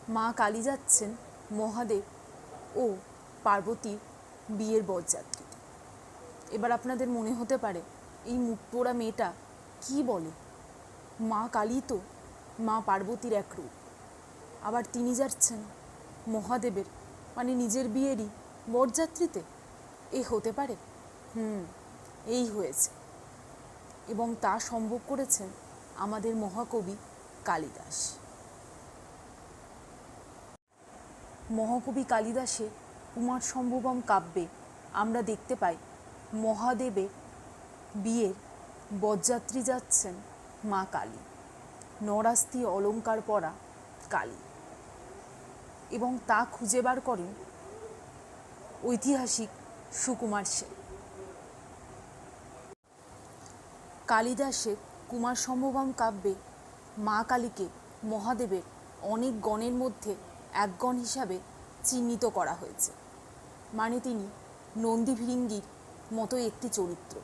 মা কালী যাচ্ছেন মহাদেব ও পার্বতীর বিয়ের বরযাত্রীতে। এবার আপনাদের মনে হতে পারে এই মুখ পোড়া মেয়েটা কী বলে, মা কালী তো মা পার্বতীর এক রূপ, আবার তিনি যাচ্ছেন মহাদেবের মানে নিজের বিয়েরই বরযাত্রীতে, এ হতে পারে? এই হয়েছে, এবং তা সম্ভব করেছেন আমাদের মহাকবি কালিদাস। মহাকবি কালিদাসের কুমার সম্ভবম কাব্যে আমরা দেখতে পাই মহাদেবের বিয়ের বরযাত্রী যাচ্ছেন মা কালী, নরাস্তি অলঙ্কার পরা কালী, এবং তা খুঁজে বার করেন ঐতিহাসিক সুকুমার সেন। কালিদাসের কুমার সম্ভবম কাব্যে মা কালীকে মহাদেবের অনেক গণের মধ্যে এক গণ হিসাবে চিহ্নিত করা হয়েছে, মানে তিনি নন্দী ভৃঙ্গির মতো একটি চরিত্র।